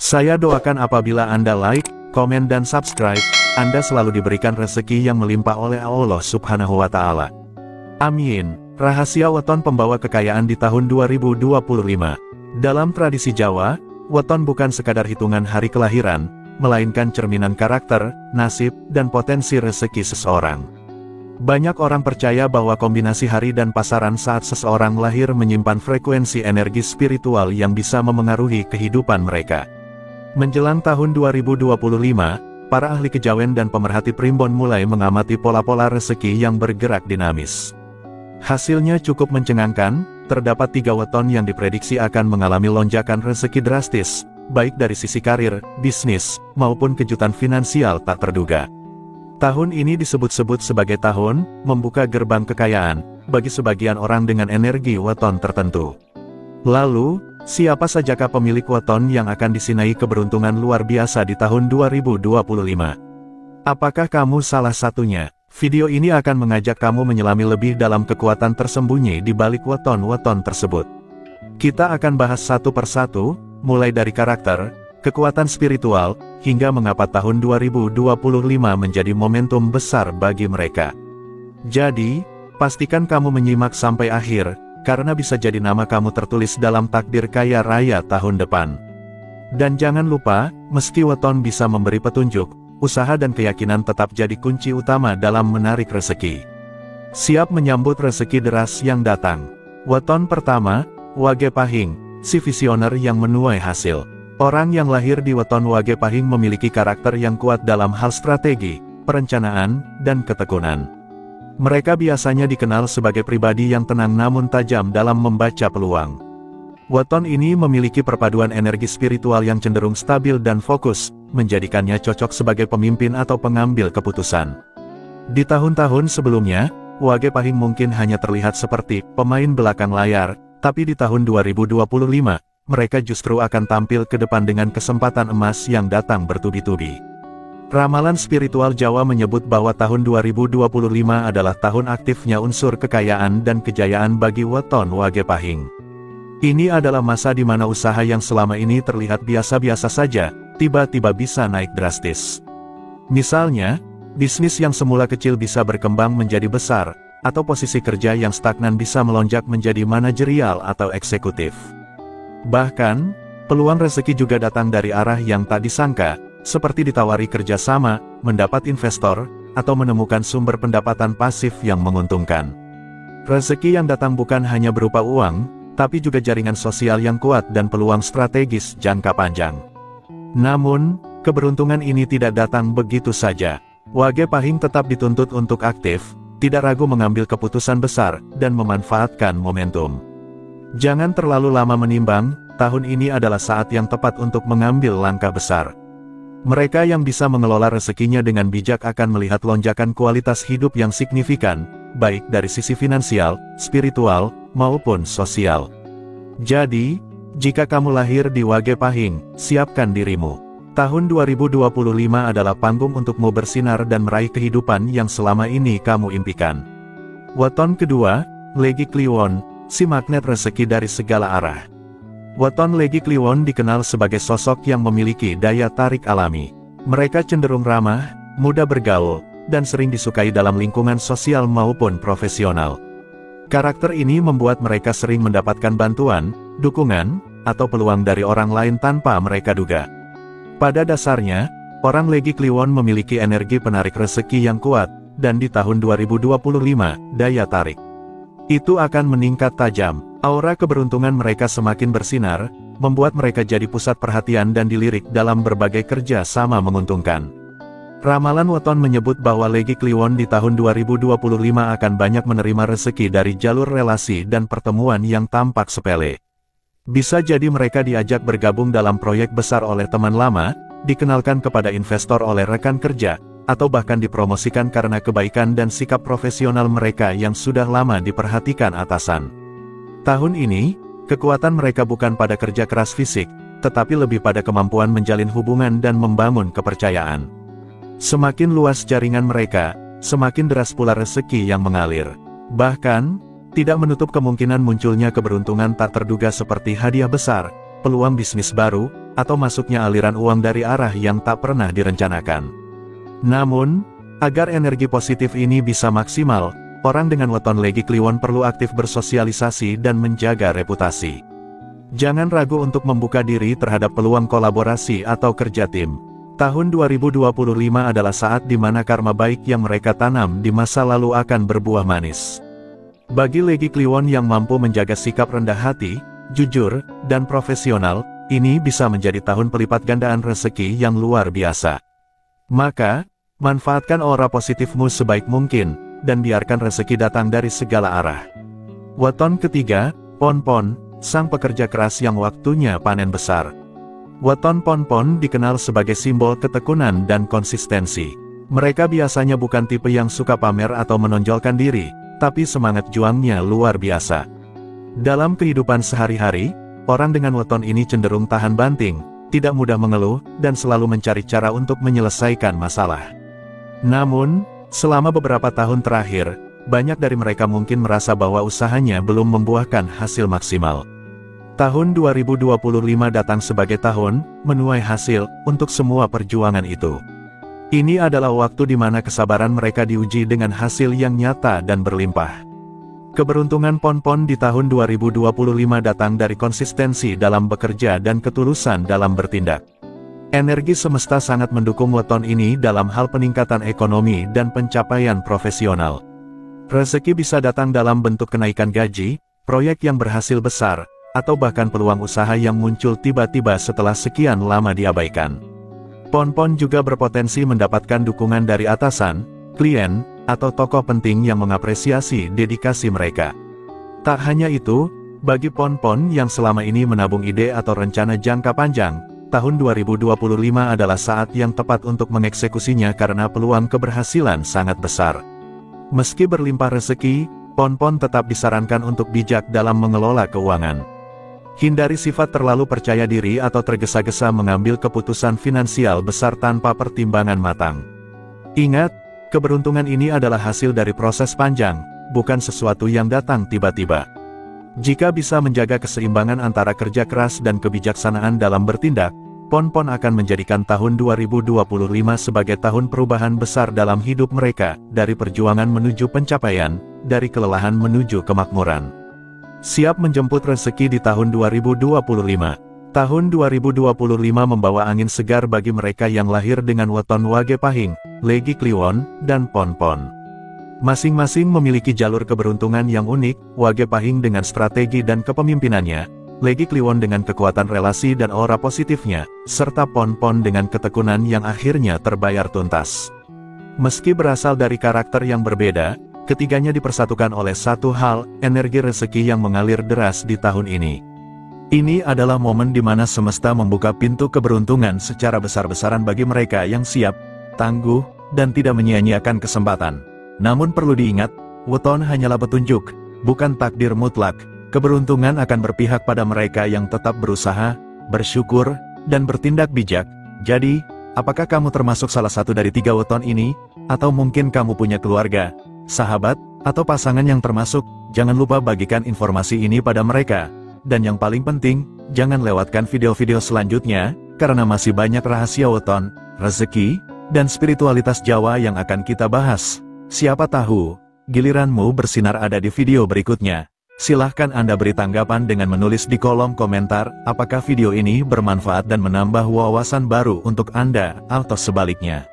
Saya doakan apabila Anda like, komen dan subscribe, Anda selalu diberikan rezeki yang melimpah oleh Allah Subhanahu wa Ta'ala. Amin. Rahasia weton pembawa kekayaan di tahun 2025. Dalam tradisi Jawa, weton bukan sekadar hitungan hari kelahiran, melainkan cerminan karakter, nasib, dan potensi rezeki seseorang. Banyak orang percaya bahwa kombinasi hari dan pasaran saat seseorang lahir menyimpan frekuensi energi spiritual yang bisa memengaruhi kehidupan mereka. Menjelang tahun 2025, para ahli kejawen dan pemerhati primbon mulai mengamati pola-pola rezeki yang bergerak dinamis. Hasilnya cukup mencengangkan, terdapat 3 weton yang diprediksi akan mengalami lonjakan rezeki drastis, baik dari sisi karir, bisnis, maupun kejutan finansial tak terduga. Tahun ini disebut-sebut sebagai tahun membuka gerbang kekayaan bagi sebagian orang dengan energi weton tertentu. Lalu, siapa sajakah pemilik weton yang akan disinai keberuntungan luar biasa di tahun 2025? Apakah kamu salah satunya? Video ini akan mengajak kamu menyelami lebih dalam kekuatan tersembunyi di balik weton-weton tersebut. Kita akan bahas satu persatu, mulai dari karakter, kekuatan spiritual, hingga mengapa tahun 2025 menjadi momentum besar bagi mereka. Jadi, pastikan kamu menyimak sampai akhir, karena bisa jadi nama kamu tertulis dalam takdir kaya raya tahun depan. Dan jangan lupa, meski weton bisa memberi petunjuk, usaha dan keyakinan tetap jadi kunci utama dalam menarik rezeki. Siap menyambut rezeki deras yang datang. Weton pertama, Wage Pahing, si visioner yang menuai hasil. Orang yang lahir di weton Wage Pahing memiliki karakter yang kuat dalam hal strategi, perencanaan, dan ketekunan. Mereka biasanya dikenal sebagai pribadi yang tenang namun tajam dalam membaca peluang. Weton ini memiliki perpaduan energi spiritual yang cenderung stabil dan fokus, menjadikannya cocok sebagai pemimpin atau pengambil keputusan. Di tahun-tahun sebelumnya, Wage Pahing mungkin hanya terlihat seperti pemain belakang layar, tapi di tahun 2025, mereka justru akan tampil ke depan dengan kesempatan emas yang datang bertubi-tubi. Ramalan spiritual Jawa menyebut bahwa tahun 2025 adalah tahun aktifnya unsur kekayaan dan kejayaan bagi weton Wage Pahing. Ini adalah masa di mana usaha yang selama ini terlihat biasa-biasa saja, tiba-tiba bisa naik drastis. Misalnya, bisnis yang semula kecil bisa berkembang menjadi besar, atau posisi kerja yang stagnan bisa melonjak menjadi manajerial atau eksekutif. Bahkan, peluang rezeki juga datang dari arah yang tak disangka, seperti ditawari kerjasama, mendapat investor, atau menemukan sumber pendapatan pasif yang menguntungkan. Rezeki yang datang bukan hanya berupa uang, tapi juga jaringan sosial yang kuat dan peluang strategis jangka panjang. Namun, keberuntungan ini tidak datang begitu saja. Wage Pahing tetap dituntut untuk aktif, tidak ragu mengambil keputusan besar, dan memanfaatkan momentum. Jangan terlalu lama menimbang, tahun ini adalah saat yang tepat untuk mengambil langkah besar. Mereka yang bisa mengelola rezekinya dengan bijak akan melihat lonjakan kualitas hidup yang signifikan, baik dari sisi finansial, spiritual, maupun sosial. Jadi, jika kamu lahir di Wage Pahing, siapkan dirimu. Tahun 2025 adalah panggung untukmu bersinar dan meraih kehidupan yang selama ini kamu impikan. Weton kedua, Legi Kliwon, si magnet rezeki dari segala arah. Weton Legi Kliwon dikenal sebagai sosok yang memiliki daya tarik alami. Mereka cenderung ramah, mudah bergaul, dan sering disukai dalam lingkungan sosial maupun profesional. Karakter ini membuat mereka sering mendapatkan bantuan, dukungan, atau peluang dari orang lain tanpa mereka duga. Pada dasarnya, orang Legi Kliwon memiliki energi penarik rezeki yang kuat, dan di tahun 2025, daya tarik itu akan meningkat tajam. Aura keberuntungan mereka semakin bersinar, membuat mereka jadi pusat perhatian dan dilirik dalam berbagai kerja sama menguntungkan. Ramalan weton menyebut bahwa Legi Kliwon di tahun 2025 akan banyak menerima rezeki dari jalur relasi dan pertemuan yang tampak sepele. Bisa jadi mereka diajak bergabung dalam proyek besar oleh teman lama, dikenalkan kepada investor oleh rekan kerja, atau bahkan dipromosikan karena kebaikan dan sikap profesional mereka yang sudah lama diperhatikan atasan. Tahun ini, kekuatan mereka bukan pada kerja keras fisik, tetapi lebih pada kemampuan menjalin hubungan dan membangun kepercayaan. Semakin luas jaringan mereka, semakin deras pula rezeki yang mengalir. Bahkan, tidak menutup kemungkinan munculnya keberuntungan tak terduga seperti hadiah besar, peluang bisnis baru, atau masuknya aliran uang dari arah yang tak pernah direncanakan. Namun, agar energi positif ini bisa maksimal, orang dengan weton Legi Kliwon perlu aktif bersosialisasi dan menjaga reputasi. Jangan ragu untuk membuka diri terhadap peluang kolaborasi atau kerja tim. Tahun 2025 adalah saat di mana karma baik yang mereka tanam di masa lalu akan berbuah manis. Bagi Legi Kliwon yang mampu menjaga sikap rendah hati, jujur, dan profesional, ini bisa menjadi tahun pelipat gandaan rezeki yang luar biasa. Maka, manfaatkan aura positifmu sebaik mungkin, dan biarkan rezeki datang dari segala arah. Weton ketiga, Pon-Pon, sang pekerja keras yang waktunya panen besar. Weton Pon-Pon dikenal sebagai simbol ketekunan dan konsistensi. Mereka biasanya bukan tipe yang suka pamer atau menonjolkan diri, tapi semangat juangnya luar biasa. Dalam kehidupan sehari-hari, orang dengan weton ini cenderung tahan banting, tidak mudah mengeluh, dan selalu mencari cara untuk menyelesaikan masalah. Namun, selama beberapa tahun terakhir, banyak dari mereka mungkin merasa bahwa usahanya belum membuahkan hasil maksimal. Tahun 2025 datang sebagai tahun menuai hasil untuk semua perjuangan itu. Ini adalah waktu di mana kesabaran mereka diuji dengan hasil yang nyata dan berlimpah. Keberuntungan Pon-Pon di tahun 2025 datang dari konsistensi dalam bekerja dan ketulusan dalam bertindak. Energi semesta sangat mendukung weton ini dalam hal peningkatan ekonomi dan pencapaian profesional. Rezeki bisa datang dalam bentuk kenaikan gaji, proyek yang berhasil besar, atau bahkan peluang usaha yang muncul tiba-tiba setelah sekian lama diabaikan. Pon-Pon juga berpotensi mendapatkan dukungan dari atasan, klien, atau tokoh penting yang mengapresiasi dedikasi mereka. Tak hanya itu, bagi Pon-Pon yang selama ini menabung ide atau rencana jangka panjang, tahun 2025 adalah saat yang tepat untuk mengeksekusinya karena peluang keberhasilan sangat besar. Meski berlimpah rezeki, Pon-Pon tetap disarankan untuk bijak dalam mengelola keuangan. Hindari sifat terlalu percaya diri atau tergesa-gesa mengambil keputusan finansial besar tanpa pertimbangan matang. Ingat, keberuntungan ini adalah hasil dari proses panjang, bukan sesuatu yang datang tiba-tiba. Jika bisa menjaga keseimbangan antara kerja keras dan kebijaksanaan dalam bertindak, Pon-Pon akan menjadikan tahun 2025 sebagai tahun perubahan besar dalam hidup mereka, dari perjuangan menuju pencapaian, dari kelelahan menuju kemakmuran. Siap menjemput rezeki di tahun 2025. Tahun 2025 membawa angin segar bagi mereka yang lahir dengan weton Wage Pahing, Legi Kliwon, dan Pon-Pon. Masing-masing memiliki jalur keberuntungan yang unik, Wage Pahing dengan strategi dan kepemimpinannya, Legi Kliwon dengan kekuatan relasi dan aura positifnya, serta Pon-Pon dengan ketekunan yang akhirnya terbayar tuntas. Meski berasal dari karakter yang berbeda, ketiganya dipersatukan oleh satu hal, energi rezeki yang mengalir deras di tahun ini. Ini adalah momen di mana semesta membuka pintu keberuntungan secara besar-besaran bagi mereka yang siap, tangguh, dan tidak menyia-nyiakan kesempatan. Namun perlu diingat, weton hanyalah petunjuk, bukan takdir mutlak. Keberuntungan akan berpihak pada mereka yang tetap berusaha, bersyukur, dan bertindak bijak. Jadi, apakah kamu termasuk salah satu dari 3 weton ini? Atau mungkin kamu punya keluarga, sahabat, atau pasangan yang termasuk? Jangan lupa bagikan informasi ini pada mereka. Dan yang paling penting, jangan lewatkan video-video selanjutnya, karena masih banyak rahasia weton, rezeki, dan spiritualitas Jawa yang akan kita bahas. Siapa tahu, giliranmu bersinar ada di video berikutnya. Silahkan Anda beri tanggapan dengan menulis di kolom komentar, apakah video ini bermanfaat dan menambah wawasan baru untuk Anda, atau sebaliknya.